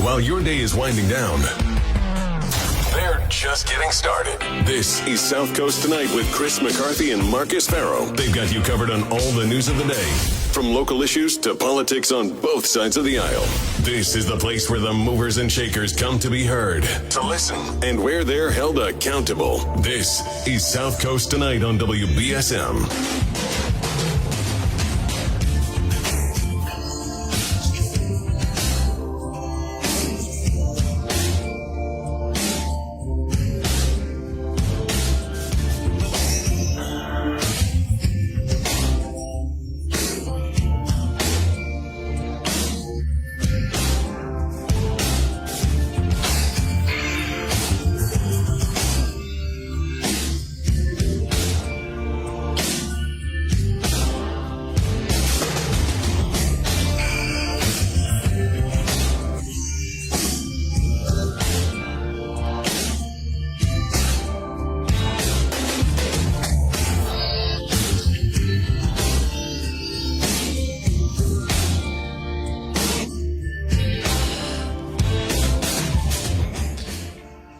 while your day is winding down. They're just getting started. This is South Coast Tonight with Chris McCarthy and Marcus Farrow. They've got you covered on all the news of the day, from local issues to politics on both sides of the aisle. This is the place where the movers and shakers come to be heard, to listen, and where they're held accountable. This is South Coast Tonight on WBSM.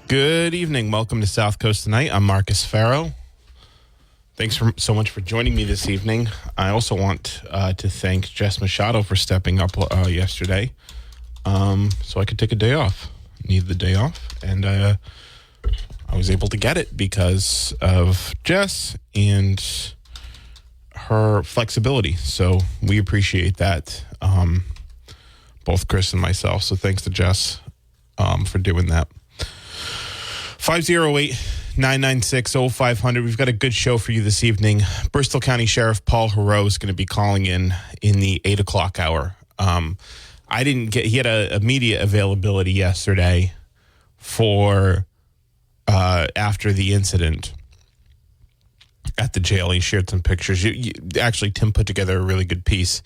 Good evening. Welcome to South Coast Tonight. I'm Marcus Farrow. Thanks so much for joining me this evening. I also want to thank Jess Machado for stepping up yesterday so I could take a day off. Needed the day off, and I was able to get it because of Jess and her flexibility. So we appreciate that, both Chris and myself. So thanks to Jess for doing that. 508-996-0500. We've got a good show for you this evening. Bristol County Sheriff Paul Heroux is going to be calling in the 8 o'clock hour. He had a media availability yesterday for after the incident at the jail. He shared some pictures. Actually, Tim put together a really good piece.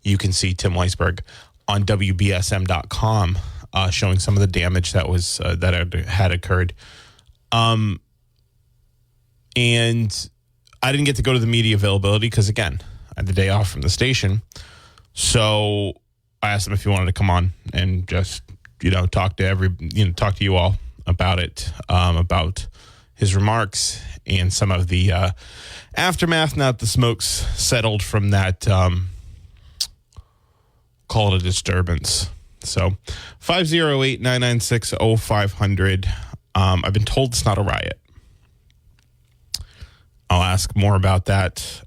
You can see Tim Weisberg on WBSM.com showing some of the damage that was that had occurred. And I didn't get to go to the media availability because, again, I had the day off from the station. So I asked him if he wanted to come on and just, talk to you all about it, about his remarks and some of the aftermath. Now that the smoke's settled from that, call it a disturbance. So 508-996-0500. I've been told it's not a riot. I'll ask more about that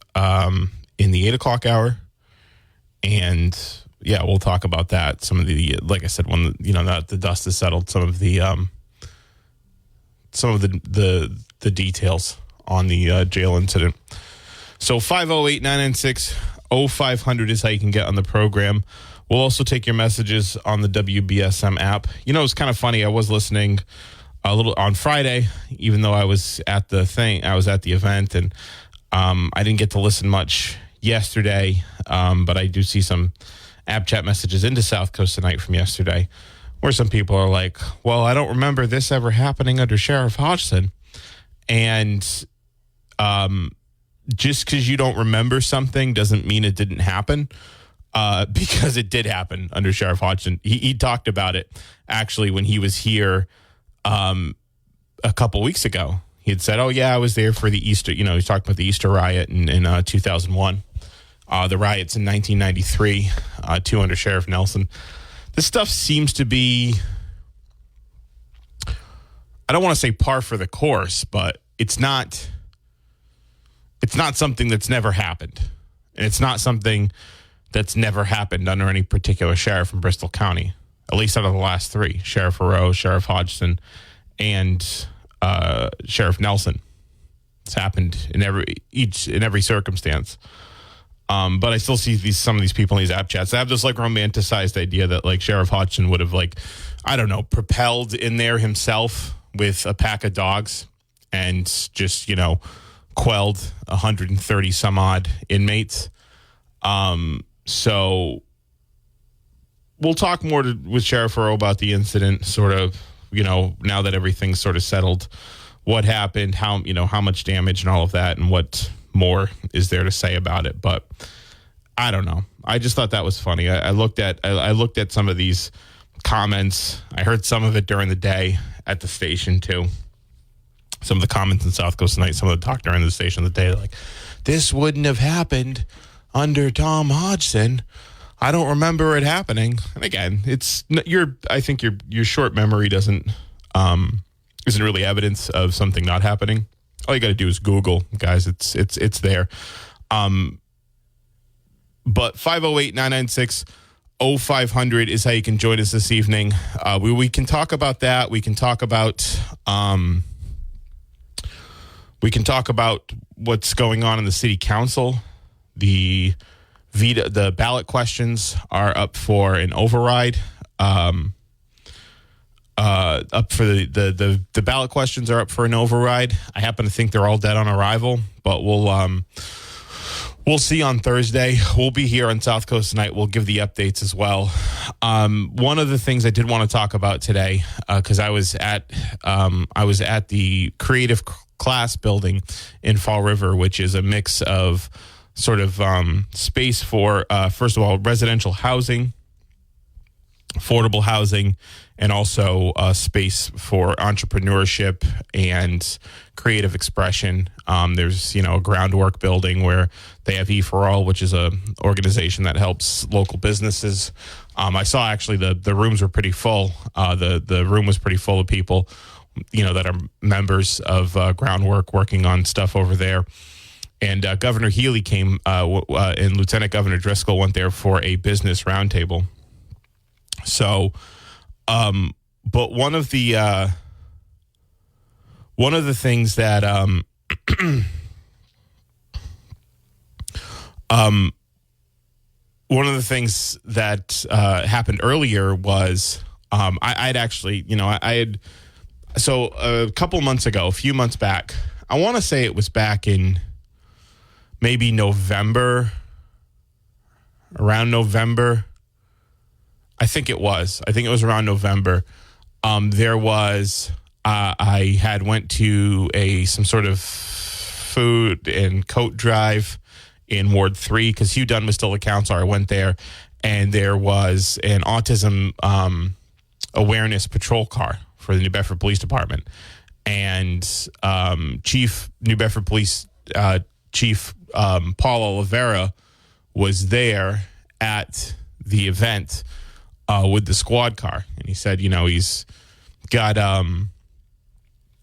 in the 8 o'clock hour. And yeah, we'll talk about that. Some of the, like I said, when the dust is settled, some of the details on the jail incident. So 508-996-0500 is how you can get on the program. We'll also take your messages on the WBSM app. It's kind of funny. I was listening a little on Friday, even though I was at the event, and I didn't get to listen much yesterday. But I do see some app chat messages into South Coast Tonight from yesterday, where some people are like, "Well, I don't remember this ever happening under Sheriff Hodgson," and just because you don't remember something doesn't mean it didn't happen. Because it did happen under Sheriff Hodgson. He talked about it actually when he was here a couple weeks ago. He had said, "Oh yeah, I was there for the Easter." He was talking about the Easter riot in 2001, the riots in 1993, two under Sheriff Nelson. This stuff seems to be, I don't want to say par for the course, but it's not something that's never happened, and it's not something that's never happened under any particular sheriff in Bristol County, at least out of the last three: Sheriff Heroux, Sheriff Hodgson, and Sheriff Nelson. It's happened in every circumstance. But I still see some of these people in these app chats. They have this romanticized idea that Sheriff Hodgson would have propelled in there himself with a pack of dogs and just quelled 130 some odd inmates. So we'll talk more with Sheriff Heroux about the incident, sort of, now that everything's sort of settled, what happened, how much damage and all of that, and what more is there to say about it. But I don't know. I just thought that was funny. I looked at some of these comments. I heard some of it during the day at the station too. Some of the comments in South Coast Tonight, some of the talk during the station of the day, like, this wouldn't have happened under Tom Hodgson. I don't remember it happening. And again, I think your short memory isn't really evidence of something not happening. All you got to do is Google, guys. It's there. But 508-996-0500 is how you can join us this evening. We can talk about that. We can talk about what's going on in the city council. The ballot questions are up for an override. Up for the ballot questions are up for an override. I happen to think they're all dead on arrival, but we'll see on Thursday. We'll be here on South Coast Tonight. We'll give the updates as well. One of the things I did want to talk about today, because I was at the Creative Class building in Fall River, which is a mix of sort of space for, first of all, residential housing, affordable housing, and also space for entrepreneurship and creative expression. There's, a groundwork building where they have E4All, which is a organization that helps local businesses. I saw actually the rooms were pretty full. The room was pretty full of people, that are members of groundwork working on stuff over there. And Governor Healy came, and Lieutenant Governor Driscoll went there for a business roundtable. So, but one of the things that happened earlier was I'd actually, so a couple months ago, a few months back, I want to say it was back in maybe November, around November. I think it was around November. There was, I had went to some sort of food and coat drive in Ward 3 because Hugh Dunn was still the counselor. I went there, and there was an autism awareness patrol car for the New Bedford Police Department. And New Bedford Police Chief Paul Oliveira was there at the event with the squad car. And he said, he's got,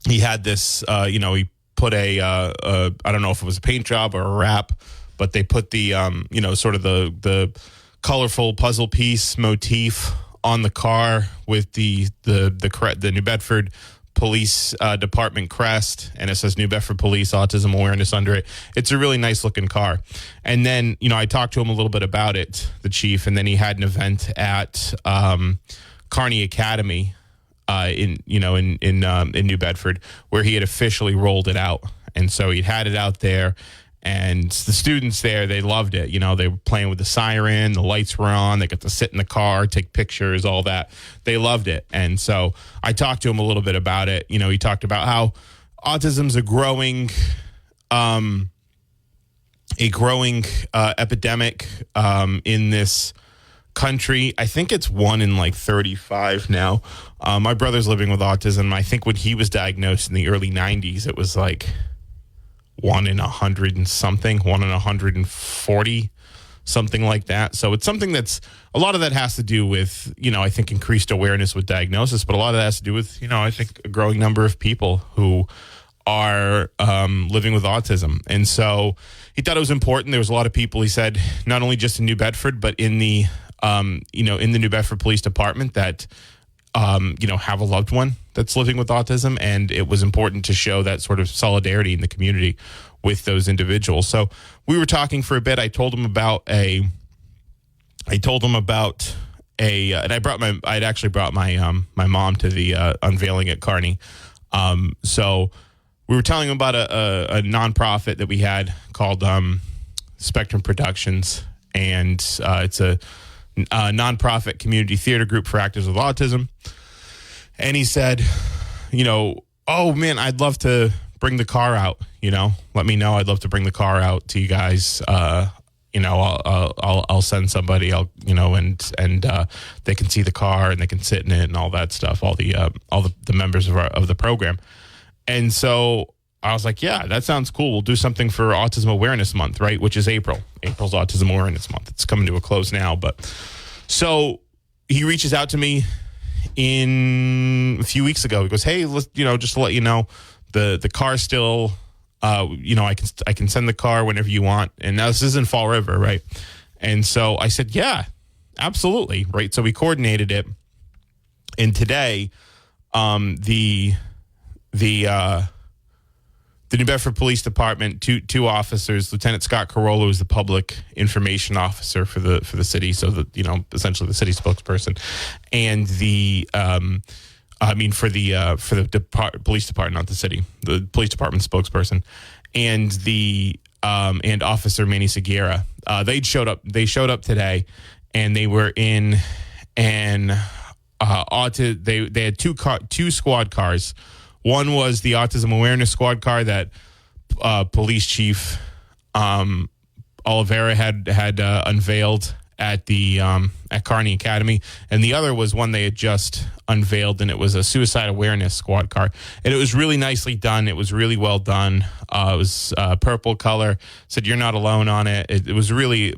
he had this, he put I don't know if it was a paint job or a wrap, but they put the, sort of the colorful puzzle piece motif on the car with the New Bedford Police Department crest, and it says New Bedford Police Autism Awareness under it. It's a really nice looking car. And then, I talked to him a little bit about it, the chief, and then he had an event at Kearney Academy in New Bedford where he had officially rolled it out. And so he had it out there, and the students there, they loved it. They were playing with the siren, the lights were on, they got to sit in the car, take pictures, all that. They loved it. And so I talked to him a little bit about it. He talked about how autism's a growing epidemic in this country. I think it's 1 in like 35 now. My brother's living with autism. I think when he was diagnosed in the early 90s, it was like 1 in 100 and something, 1 in 140, something like that. So it's something that's, a lot of that has to do with, I think increased awareness with diagnosis, but a lot of that has to do with, I think a growing number of people who are living with autism. And so he thought it was important. There was a lot of people, he said, not only just in New Bedford, but in the, in the New Bedford Police Department that, have a loved one that's living with autism. And it was important to show that sort of solidarity in the community with those individuals. So we were talking for a bit. I told him about and I'd actually brought my mom to the unveiling at Kearney. So we were telling him about a nonprofit that we had called Spectrum Productions. And it's a nonprofit community theater group for actors with autism. And he said, oh man, I'd love to bring the car out, let me know. I'd love to bring the car out to you guys I'll send somebody, and they can see the car and they can sit in it and all that stuff, all the members of the program. And so I was like, yeah, that sounds cool. We'll do something for Autism Awareness Month, right? Which is April. April's Autism Awareness Month. It's coming to a close now. But so he reaches out to me a few weeks ago. He goes, hey, just to let you know, the car's still, I can send the car whenever you want. And now this is in Fall River, right? And so I said, yeah, absolutely. Right. So we coordinated it. And today, the New Bedford Police Department, two officers, Lieutenant Scott Carolla, who's the public information officer for the city, so essentially the city spokesperson, and police department, not the city, the police department spokesperson, and and Officer Manny Segura. They showed up today, and they were in they had two squad cars. One was the Autism Awareness Squad car that Police Chief Oliveira had unveiled at Kearney Academy, and the other was one they had just unveiled, and it was a Suicide Awareness Squad car, and it was really nicely done. It was really well done. It was purple color. Said you're not alone on it. It was a really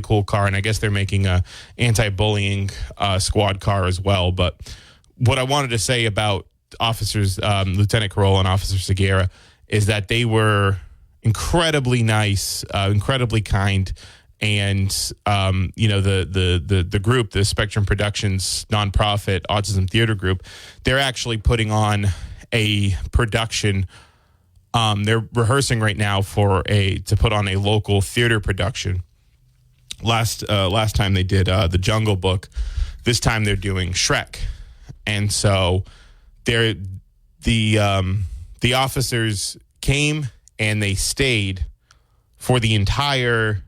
cool car, and I guess they're making a anti-bullying squad car as well. But what I wanted to say about officers, Lieutenant Carolla and Officer Segura, is that they were incredibly nice, incredibly kind, and the group, the Spectrum Productions nonprofit autism theater group, they're actually putting on a production. They're rehearsing right now to put on a local theater production. Last time they did The Jungle Book. This time they're doing Shrek, and so the officers came and they stayed for the entire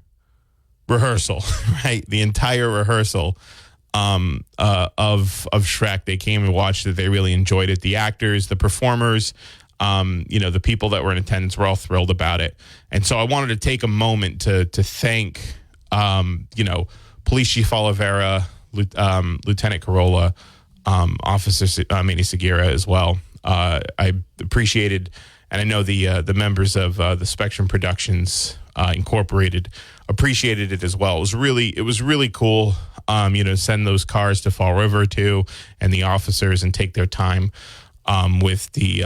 rehearsal, right? The entire rehearsal of Shrek. They came and watched it. They really enjoyed it. The actors, the performers, the people that were in attendance were all thrilled about it. And so I wanted to take a moment to thank, Police Chief Oliveira, Lieutenant Carolla, Officer Manny Segura as well. I appreciated, and I know the members of the Spectrum Productions Incorporated appreciated it as well. It was really cool, send those cars to Fall River too, and the officers, and take their time with the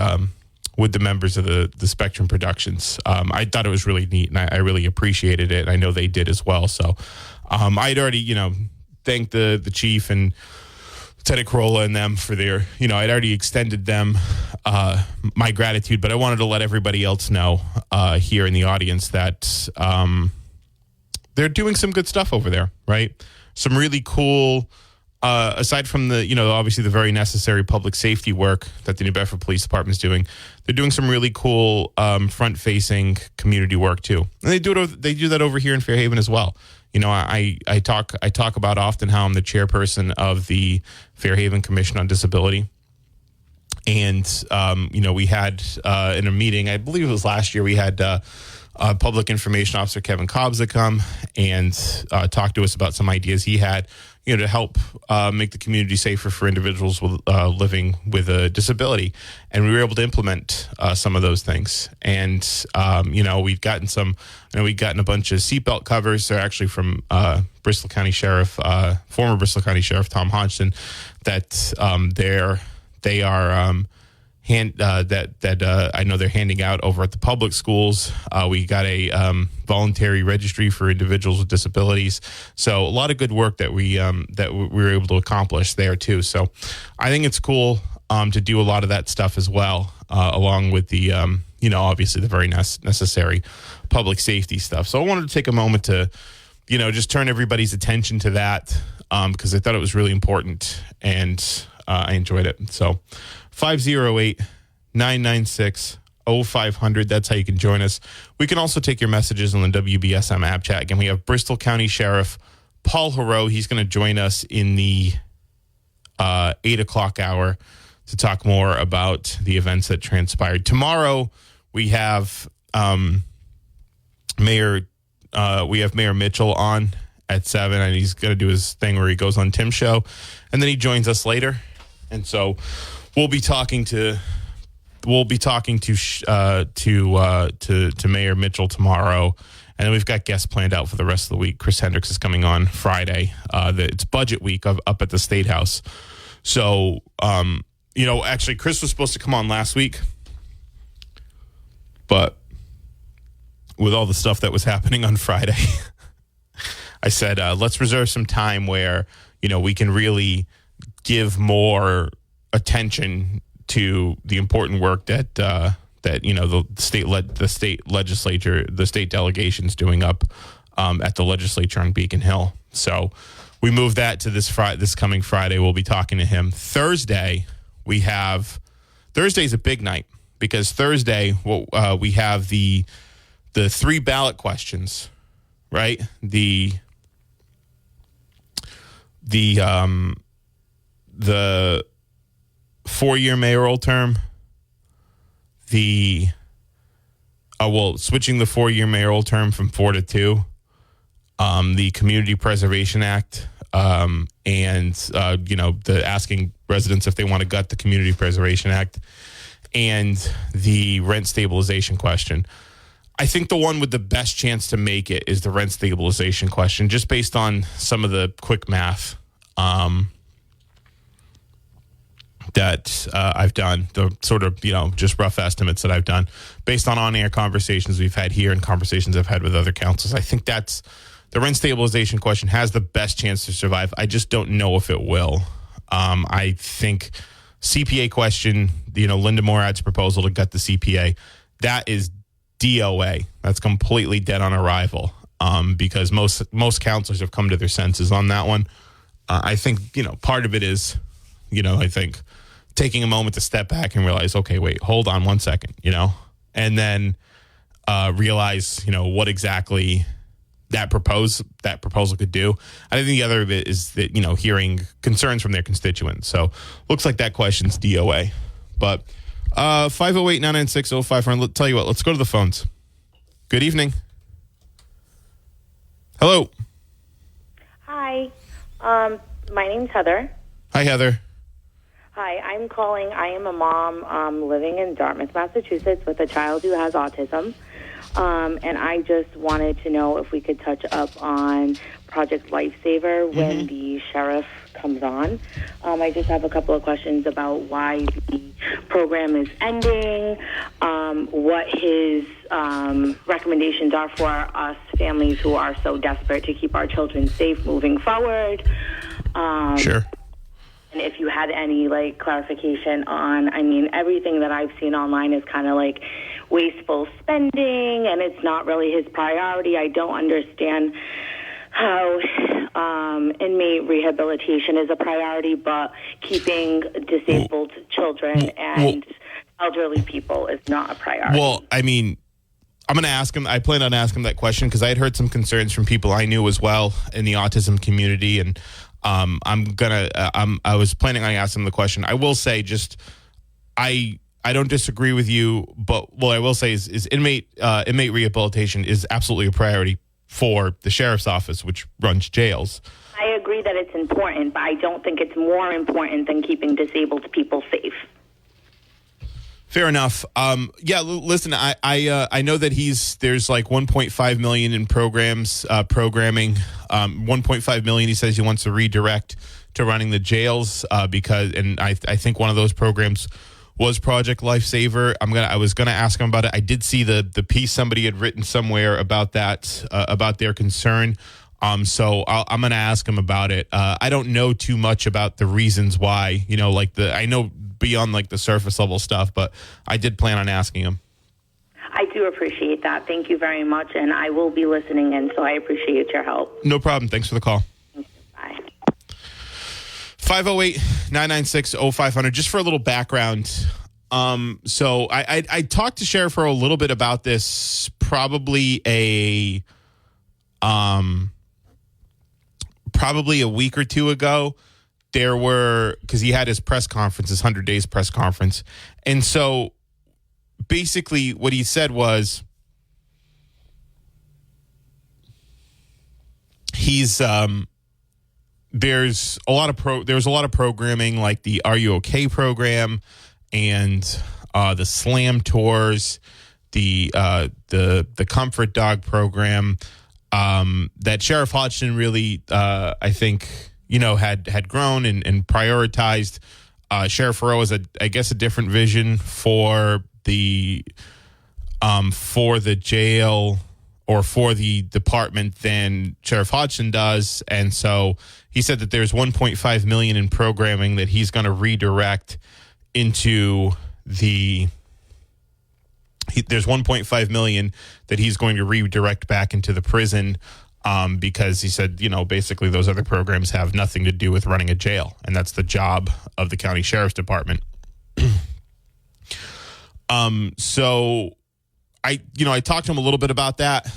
members of the Spectrum Productions. I thought it was really neat, and I really appreciated it. And I know they did as well. So I'd already, thanked the chief and Lieutenant Carolla and them for their, I'd already extended them my gratitude, but I wanted to let everybody else know here in the audience that they're doing some good stuff over there, right? Some really cool, aside from the, obviously the very necessary public safety work that the New Bedford Police Department is doing, they're doing some really cool front-facing community work too. And they do that over here in Fairhaven as well. I talk about often how I'm the chairperson of the Fairhaven Commission on Disability. And, we had in a meeting, I believe it was last year, we had Public Information Officer Kevin Cobbs to come and talk to us about some ideas he had, to help make the community safer for individuals with, living with a disability. And we were able to implement some of those things. And, we've gotten a bunch of seatbelt covers. They're actually from Bristol County Sheriff, former Bristol County Sheriff Tom Hodgson, that they are I know they're handing out over at the public schools. We got a voluntary registry for individuals with disabilities. So a lot of good work that we were able to accomplish there too. So I think it's cool to do a lot of that stuff as well, along with the obviously the very necessary public safety stuff. So I wanted to take a moment to just turn everybody's attention to that because I thought it was really important, and I enjoyed it. So 508-996-0500. That's how you can join us. We can also take your messages on the WBSM app chat. Again, we have Bristol County Sheriff Paul Heroux. He's going to join us in the 8 o'clock hour to talk more about the events that transpired. Tomorrow, we have Mayor we have Mayor Mitchell on at 7, and he's going to do his thing where he goes on Tim's show, and then he joins us later. And so we'll be talking to Mayor Mitchell tomorrow, and then we've got guests planned out for the rest of the week. Chris Hendricks is coming on Friday. It's budget week up at the State House. So, actually, Chris was supposed to come on last week, but with all the stuff that was happening on Friday, I said, let's reserve some time where, we can really give more attention to the important work that the state legislature, the state delegation's doing up at the legislature on Beacon Hill. So we moved that to this coming Friday. We'll be talking to him. Thursday's a big night because Thursday we have the 3 ballot questions, right? The 4-year mayoral term, switching the 4-year mayoral term from 4 to 2, the Community Preservation Act, and the asking residents if they want to gut the Community Preservation Act, and the rent stabilization question. I think the one with the best chance to make it is the rent stabilization question, just based on some of the quick math that I've done, the sort of, just rough estimates that I've done based on on-air conversations we've had here and conversations I've had with other councils. I think that's the rent stabilization question has the best chance to survive. I just don't know if it will. I think CPA question, Linda Morad's proposal to gut the CPA, that is DOA. That's completely dead on arrival because most councilors have come to their senses on that one. I think, part of it is, I think taking a moment to step back and realize, okay, wait, hold on 1 second, and then realize, what exactly that proposal could do. I think the other bit is that, hearing concerns from their constituents. So looks like that question's DOA. But 508-996-0500, tell you what, let's go to the phones. Good evening. Hello. Hi. My name's Heather. Hi, Heather. Hi, I'm calling. I am a mom living in Dartmouth, Massachusetts, with a child who has autism. And I just wanted to know if we could touch up on Project Lifesaver when the sheriff comes on. I just have a couple of questions about why the program is ending, what his recommendations are for us families who are so desperate to keep our children safe moving forward. Sure. And if you had any, clarification on, everything that I've seen online is kind of wasteful spending, and it's not really his priority. I don't understand how inmate rehabilitation is a priority, but keeping disabled children and elderly people is not a priority. Well, I'm going to ask him. I plan on asking him that question because I had heard some concerns from people I knew as well in the autism community, and I was planning on asking him the question. I will say, I don't disagree with you, but what I will say is inmate rehabilitation is absolutely a priority for the sheriff's office, which runs jails. I agree that it's important, but I don't think it's more important than keeping disabled people safe. Fair enough. Listen, I know that there's $1.5 million in programming. $1.5 million he says he wants to redirect to running the jails because I think one of those programs was Project Lifesaver. I was gonna ask him about it. I did see the piece somebody had written somewhere about that about their concern. So I'm gonna ask him about it. I don't know too much about the reasons why. I know beyond the surface level stuff, but I did plan on asking him. I do appreciate that. Thank you very much, and I will be listening in. So I appreciate your help. No problem. Thanks for the call. Bye. 508-996-0500. Just for a little background. So I talked to Sheriff Earl a little bit about this probably a week or two ago. Because he had his press conference, his 100 days press conference. And so basically what he said was he's there's a lot of programming like the Are You Okay program and the Slam tours, the Comfort Dog program that Sheriff Hodgson really I think had grown and prioritized. Sheriff Rowe has I guess a different vision for the jail or for the department than Sheriff Hodgson does, and so he said that there's $1.5 million in programming that he's going to redirect into there's $1.5 million that he's going to redirect back into the prison because he said, basically those other programs have nothing to do with running a jail, and that's the job of the county sheriff's department. So I talked to him a little bit about that,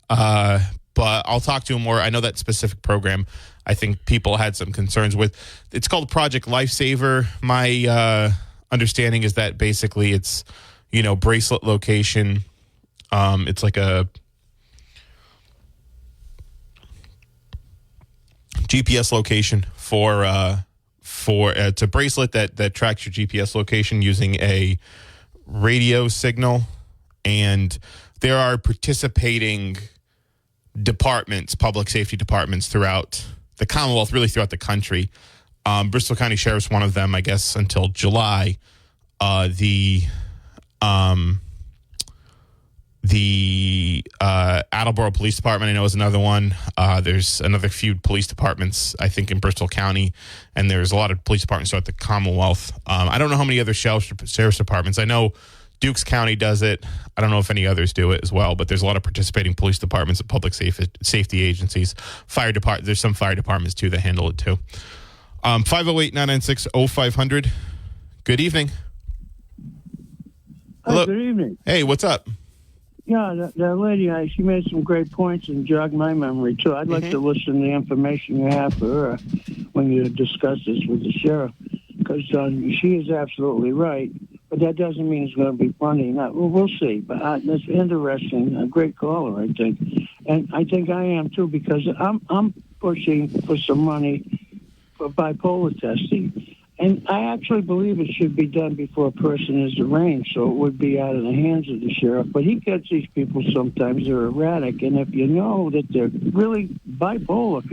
but I'll talk to him more. I know that specific program I think people had some concerns with. It's called Project Lifesaver. My understanding is that basically it's, bracelet location. It's like a GPS location for it's a bracelet that tracks your GPS location using a radio signal, and there are participating departments, public safety departments throughout the Commonwealth, really throughout the country. Bristol County Sheriff's one of them, I guess, until July. The Attleboro Police Department, I know, is another one. There's another few police departments, I think, in Bristol County, and there's a lot of police departments throughout the Commonwealth. I don't know how many other sheriff's departments. I know Dukes County does it. I don't know if any others do it as well, but there's a lot of participating police departments and public safety agencies. There's some fire departments, too, that handle it, too. 508-996-0500. Good evening. Hello. Good evening. Hey, what's up? Yeah, that lady, she made some great points and jogged my memory, too. I'd like to listen to the information you have for her when you discuss this with the sheriff, because she is absolutely right, but that doesn't mean it's going to be funny. We'll see, but that's interesting. A great caller, I think. And I think I am, too, because I'm pushing for some money for bipolar testing. And I actually believe it should be done before a person is arraigned, so it would be out of the hands of the sheriff. But he gets these people sometimes, they're erratic, and if you know that they're really bipolar,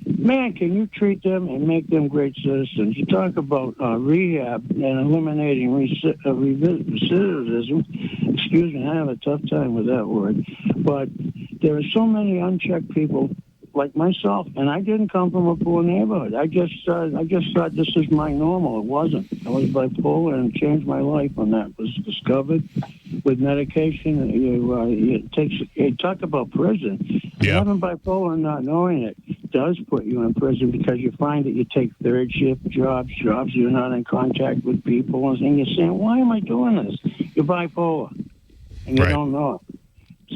man, can you treat them and make them great citizens? You talk about rehab and eliminating recidivism. Excuse me, I have a tough time with that word. But there are so many unchecked people like myself, and I didn't come from a poor neighborhood. I just thought this is my normal. It wasn't. I was bipolar, and it changed my life when that was discovered. With medication, you talk about prison. Yeah. Having bipolar and not knowing it does put you in prison, because you find that you take third shift jobs you're not in contact with people, and you're saying, why am I doing this? You're bipolar, and you don't know it.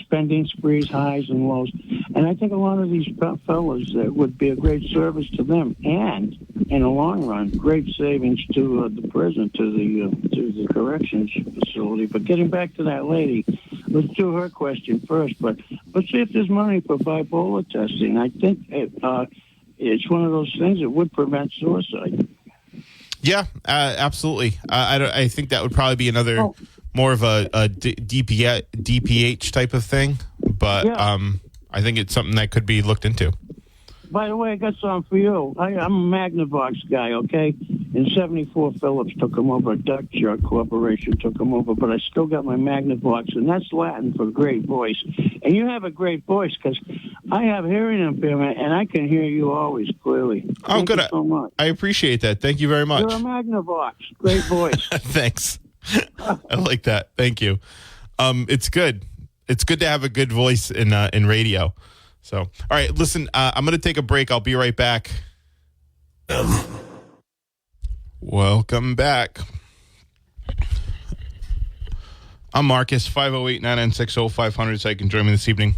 Spending sprees, highs and lows. And I think a lot of these fellas would be a great service to them, and in the long run, great savings to the prison, to the corrections facility. But getting back to that lady, let's do her question first. But let's see if there's money for bipolar testing. I think it's one of those things that would prevent suicide. Yeah, absolutely. I think that would probably be another more of a DPH type of thing, but I think it's something that could be looked into. By the way, I got something for you. I'm a Magnavox guy, okay? In 74, Phillips took him over. Dutch Corporation took him over, but I still got my Magnavox, and that's Latin for great voice. And you have a great voice, because I have hearing impairment, and I can hear you always clearly. Thank you so much. I appreciate that. Thank you very much. You're a Magnavox. Great voice. Thanks. I like that. Thank you. It's good. It's good to have a good voice in radio. So, all right, listen, I'm going to take a break. I'll be right back. Welcome back. I'm Marcus, 508-996-0500, so you can join me this evening.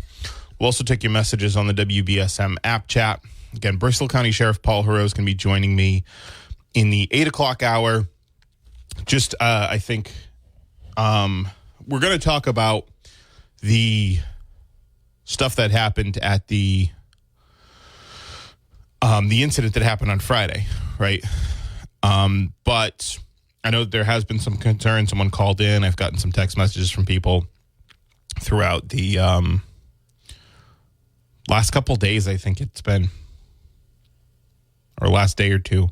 We'll also take your messages on the WBSM app chat. Again, Bristol County Sheriff Paul Hero is going to be joining me in the 8 o'clock hour. Just, I think, we're going to talk about the stuff that happened at the the incident that happened on Friday, right? But I know there has been some concern. Someone called in. I've gotten some text messages from people throughout the last couple days, I think it's been, or last day or two,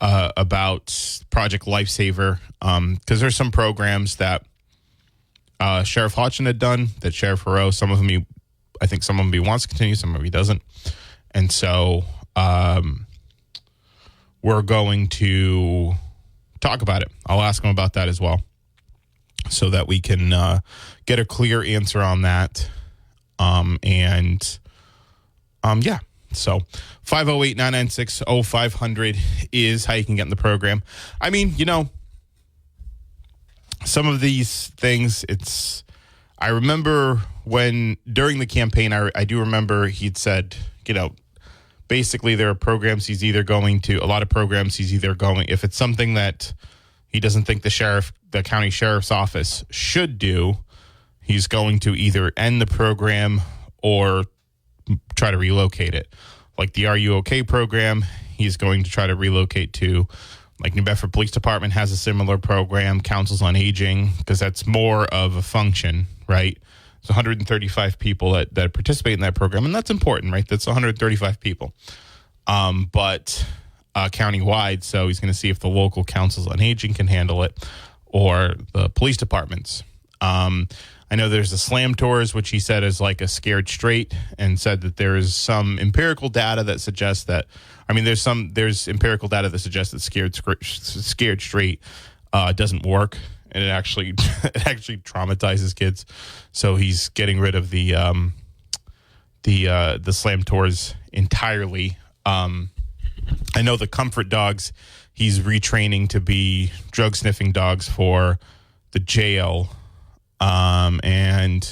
about Project Lifesaver, because there's some programs that Sheriff Hodgson had done that Sheriff Heroux, some of them he wants to continue, some of them he doesn't. And so we're going to talk about it. I'll ask him about that as well so that we can get a clear answer on that. Yeah. So 508-996-0500 is how you can get in the program. I mean, some of these things, I remember when during the campaign, I do remember he'd said, basically there are programs he's either going to, a lot of programs he's either going, if it's something that he doesn't think the county sheriff's office should do, he's going to either end the program or try to relocate it. Like the Are You OK program, he's going to try to relocate to, like New Bedford Police Department has a similar program, Councils on Aging, because that's more of a function, right? It's 135 people that participate in that program, and that's important, right? That's 135 people, but countywide. So he's going to see if the local Councils on Aging can handle it, or the police departments. I know there's the slam tours, which he said is like a scared straight, and said that there is some empirical data that suggests that. I mean, there's empirical data that suggests that scared straight doesn't work, and it actually traumatizes kids. So he's getting rid of the slam tours entirely. I know the comfort dogs, he's retraining to be drug sniffing dogs for the jail. And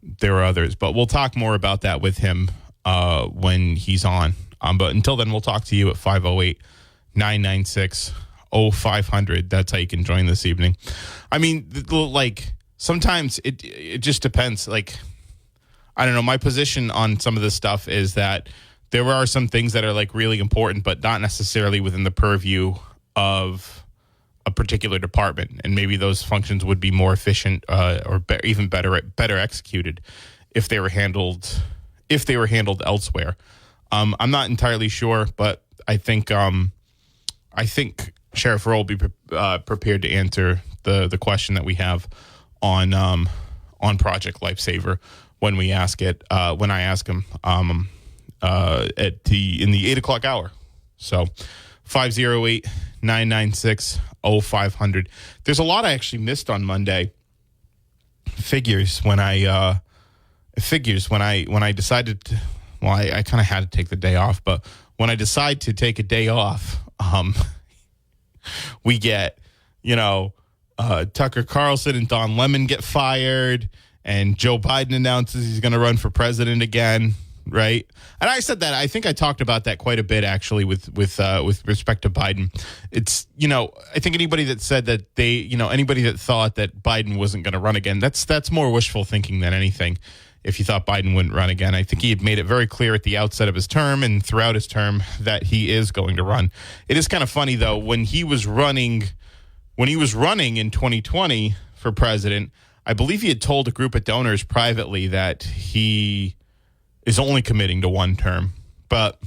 there are others, but we'll talk more about that with him when he's on. But until then, we'll talk to you at 508-996-0500. That's how you can join this evening. I mean, like, sometimes it just depends. Like, I don't know. My position on some of this stuff is that there are some things that are like really important, but not necessarily within the purview of a particular department, and maybe those functions would be more efficient or even better executed if they were handled elsewhere. I'm not entirely sure, but I think Sheriff Heroux will be prepared to answer the question that we have on Project Lifesaver when we ask it. When I ask him in the 8 o'clock hour. So 508-996-0500. There's a lot I actually missed on Monday. Figures when I decided to, I kind of had to take the day off, but when I decide to take a day off, we get, Tucker Carlson and Don Lemon get fired, and Joe Biden announces he's going to run for president again. Right. And I said that, I think I talked about that quite a bit, actually, with respect to Biden. It's, I think anybody that said that anybody that thought that Biden wasn't going to run again, that's more wishful thinking than anything. If you thought Biden wouldn't run again, I think he had made it very clear at the outset of his term and throughout his term that he is going to run. It is kind of funny, though, when he was running in 2020 for president, I believe he had told a group of donors privately that he is only committing to one term, but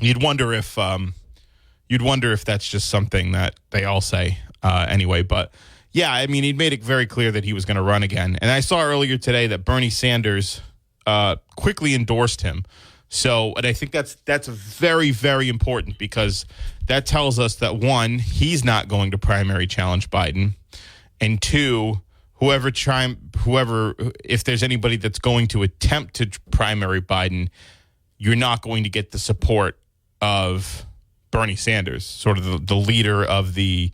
you'd wonder if that's just something that they all say anyway. But yeah, I mean, he'd made it very clear that he was going to run again. And I saw earlier today that Bernie Sanders quickly endorsed him. So, and I think that's very, very important, because that tells us that, one, he's not going to primary challenge Biden, and two, whoever, if there's anybody that's going to attempt to primary Biden, you're not going to get the support of Bernie Sanders, sort of the leader of the,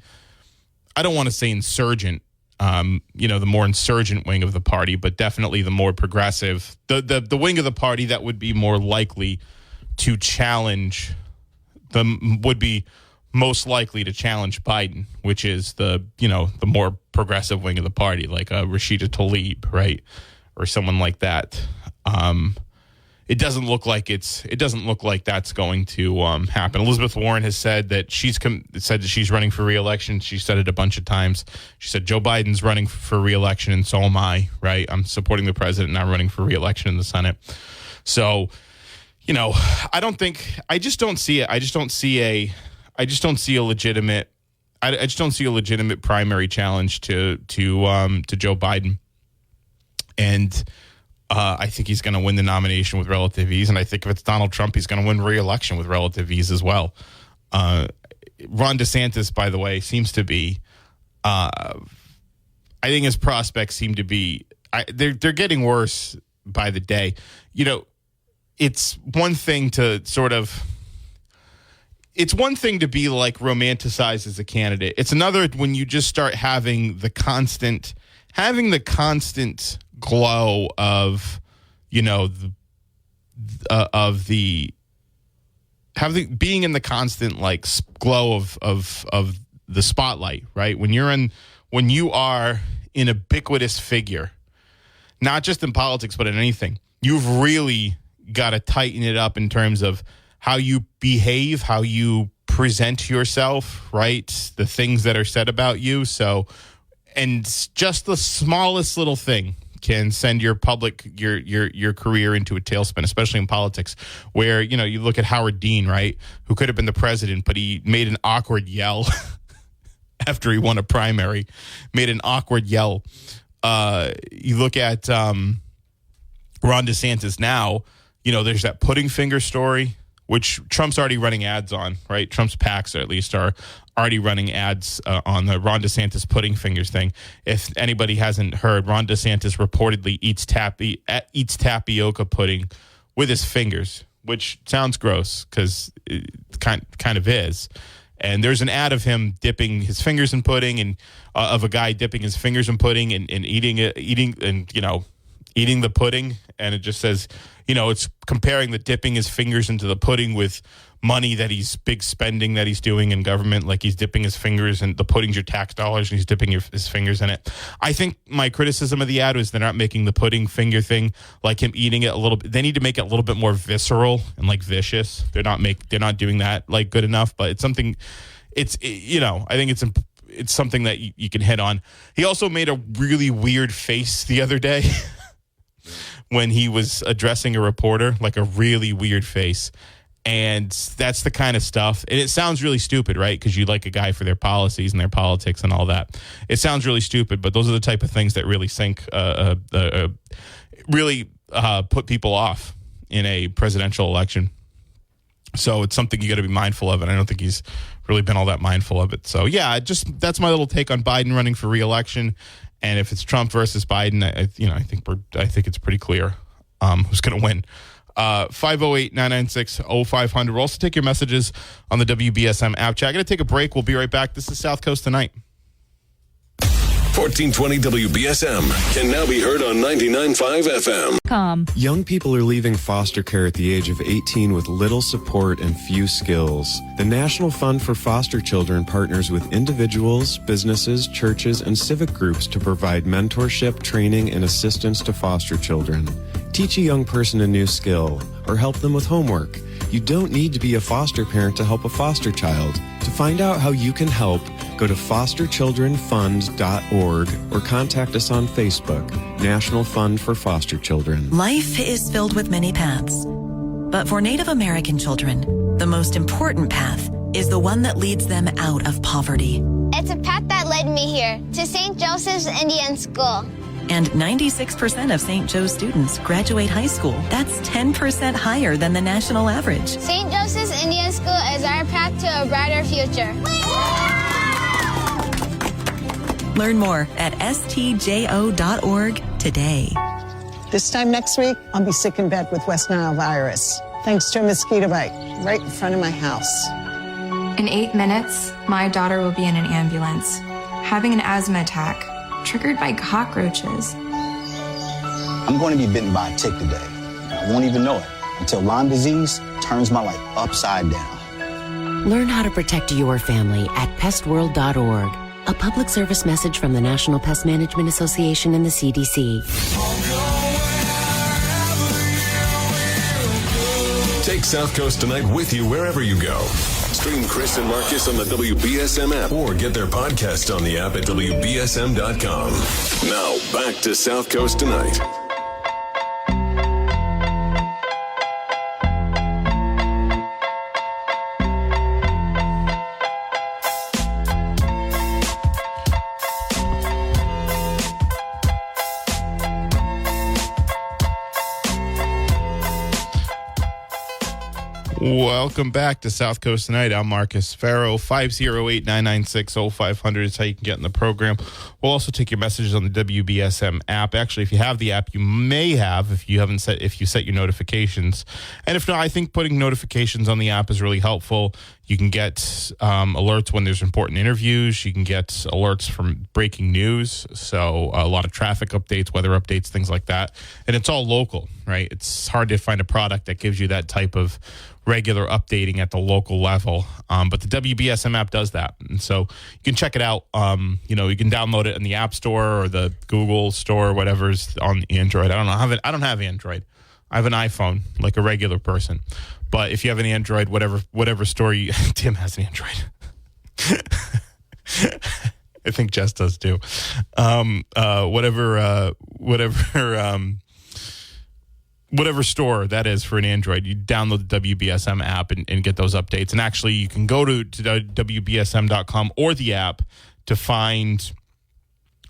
I don't want to say insurgent, the more insurgent wing of the party, but definitely the more progressive, the wing of the party that would be more likely to challenge, would be most likely to challenge Biden, which is the more progressive wing of the party, like Rashida Tlaib, right? Or someone like that. it doesn't look like that's going to happen. Elizabeth Warren has said that she's running for re-election. She said it a bunch of times. She said Joe Biden's running for re-election, and so am I. Right? I'm supporting the president, and I'm running for re-election in the Senate. So, I just don't see it. I just don't see a legitimate primary challenge to Joe Biden, and I think he's going to win the nomination with relative ease. And I think if it's Donald Trump, he's going to win re-election with relative ease as well. Ron DeSantis, by the way, seems to be. I think his prospects seem to be. They're getting worse by the day. It's one thing to It's one thing to be like romanticized as a candidate. It's another when you just start having the constant glow of, being in the constant like glow of the spotlight, right? When you are an ubiquitous figure, not just in politics but in anything, you've really got to tighten it up in terms of how you behave, how you present yourself, right? The things that are said about you. So, and just the smallest little thing can send your career into a tailspin, especially in politics, where, you look at Howard Dean, right? Who could have been the president, but he made an awkward yell after he won a primary, You look at Ron DeSantis now, there's that pudding finger story, which Trump's already running ads on, right? Trump's PACs, at least, are already running ads on the Ron DeSantis pudding fingers thing. If anybody hasn't heard, Ron DeSantis reportedly eats tapioca pudding with his fingers, which sounds gross because it kind of is. And there's an ad of him dipping his fingers in pudding, and of a guy dipping his fingers in pudding and eating the pudding, and it just says, it's comparing the dipping his fingers into the pudding with money that he's big spending that he's doing in government, like he's dipping his fingers, and the pudding's your tax dollars, and he's dipping his fingers in it. I think my criticism of the ad was they're not making the pudding finger thing like him eating it a little bit. They need to make it a little bit more visceral and like vicious. They're not doing that like good enough, but it's something. I think it's something that you can hit on. He also made a really weird face the other day. When he was addressing a reporter, like a really weird face. And that's the kind of stuff. And it sounds really stupid, right? Because you like a guy for their policies and their politics and all that. It sounds really stupid, but those are the type of things that really put people off in a presidential election. So it's something you got to be mindful of, and I don't think he's really been all that mindful of it. So yeah, that's my little take on Biden running for re-election. And if it's I think it's pretty clear who's going to win. 508-996-0500. We'll also take your messages on the WBSM app chat. I'm going to take a break. We'll be right back. This is South Coast Tonight. 1420 WBSM can now be heard on 99.5 FM. Young people are leaving foster care at the age of 18 with little support and few skills. The National Fund for Foster Children partners with individuals, businesses, churches, and civic groups to provide mentorship, training, and assistance to foster children. Teach a young person a new skill or help them with homework. You don't need to be a foster parent to help a foster child. To find out how you can help, go to fosterchildrenfund.org or contact us on Facebook, National Fund for Foster Children. Life is filled with many paths, but for Native American children, the most important path is the one that leads them out of poverty. It's a path that led me here to St. Joseph's Indian School. And 96% of St. Joe's students graduate high school. That's 10% higher than the national average. St. Joseph's Indian School is our path to a brighter future. Learn more at stjo.org today. This time next week, I'll be sick in bed with West Nile virus, thanks to a mosquito bite right in front of my house. In 8 minutes, my daughter will be in an ambulance, having an asthma attack, triggered by cockroaches. I'm going to be bitten by a tick today. I won't even know it until Lyme disease turns my life upside down. Learn how to protect your family at pestworld.org. A public service message from the National Pest Management Association and the CDC. Take South Coast Tonight with you wherever you go. Stream Chris and Marcus on the WBSM app or get their podcast on the app at WBSM.com. Now, back to South Coast Tonight. Welcome back to South Coast Tonight. I'm Marcus Farrow. 508-996-0500 is how you can get in the program. We'll also take your messages on the WBSM app. Actually, if you have the app, you may have if you set your notifications. And if not, I think putting notifications on the app is really helpful. You can get alerts when there's important interviews. You can get alerts from breaking news. So a lot of traffic updates, weather updates, things like that. And it's all local, right? It's hard to find a product that gives you that type of regular updating at the local level. But the WBSM app does that. And so you can check it out. You can download it in the App Store or the Google Store, or whatever's on Android. I don't know. I don't have Android. I have an iPhone, like a regular person. But if you have an Android, whatever store you... Tim has an Android. I think Jess does too. Whatever store that is for an Android, you download the WBSM app and get those updates. And actually, you can go to WBSM.com or the app to find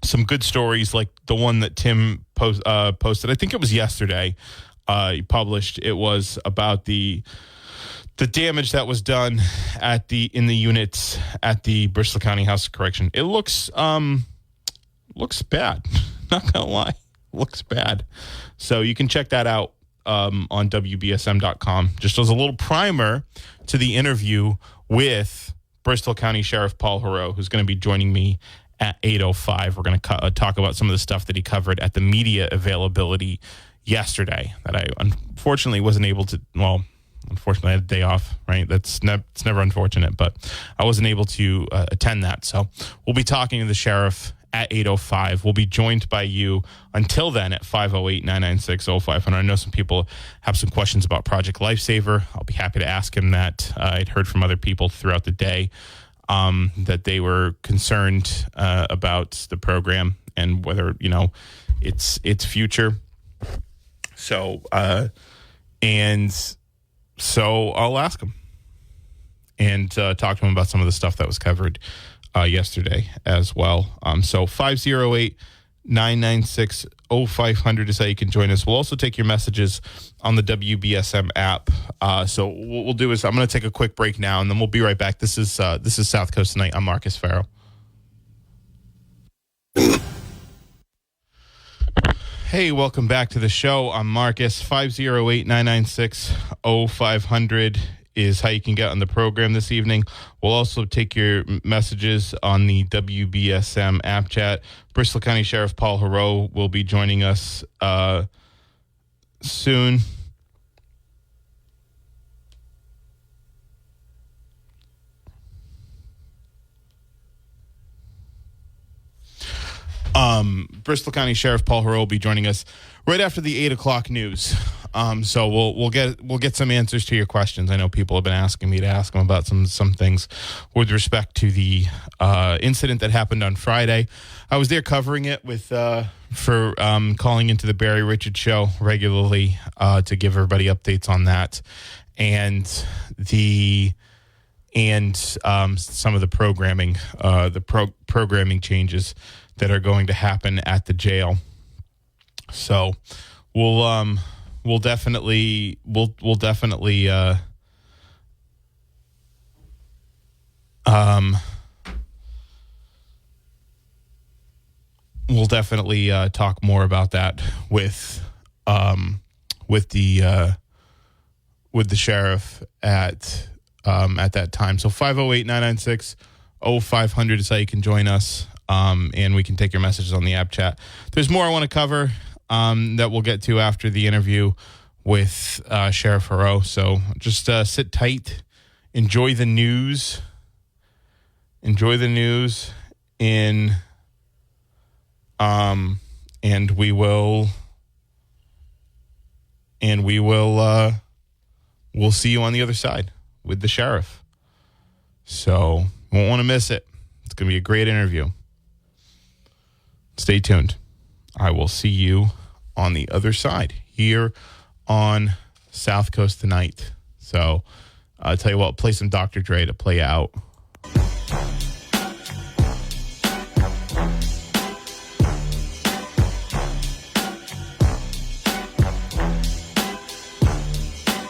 some good stories like the one that Tim posted. I think it was yesterday. He published. It was about the damage that was done in the units at the Bristol County House of Correction. It looks bad. Not gonna lie, looks bad. So you can check that out on WBSM.com. Just as a little primer to the interview with Bristol County Sheriff Paul Heroux, who's going to be joining me at 8:05. We're going to talk about some of the stuff that he covered at the media availability yesterday that I unfortunately wasn't able to. Well, unfortunately, I had a day off, right? It's never unfortunate, but I wasn't able to attend that. So we'll be talking to the sheriff at 8:05. We'll be joined by you until then at 508-996-0500. I know some people have some questions about Project Lifesaver. I'll be happy to ask him that. I'd heard from other people throughout the day that they were concerned about the program and whether, its future. So, so I'll ask him and talk to him about some of the stuff that was covered yesterday as well. So 508-996-0500 is how you can join us. We'll also take your messages on the WBSM app. So what we'll do is I'm going to take a quick break now, and then we'll be right back. This is South Coast Tonight. I'm Marcus Farrow. Hey, welcome back to the show. I'm Marcus. 508-996-0500 is how you can get on the program this evening. We'll also take your messages on the WBSM app chat. Bristol County Sheriff Paul Heroux will be joining us soon. Bristol County Sheriff Paul Heroux will be joining us right after the 8:00 news. So we'll get some answers to your questions. I know people have been asking me to ask them about some things with respect to the incident that happened on Friday. I was there covering it for calling into the Barry Richards show regularly to give everybody updates on that and some of the programming, programming changes that are going to happen at the jail. So we'll definitely talk more about that with the sheriff at that time. So 508-996-0500 is how you can join us. And we can take your messages on the app chat. There's more I want to cover that we'll get to after the interview with Sheriff Heroux. So just sit tight, enjoy the news, and we will we'll see you on the other side with the sheriff. So won't want to miss it. It's going to be a great interview. Stay tuned. I will see you on the other side here on South Coast Tonight. So I'll tell you what, play some Dr. Dre to play out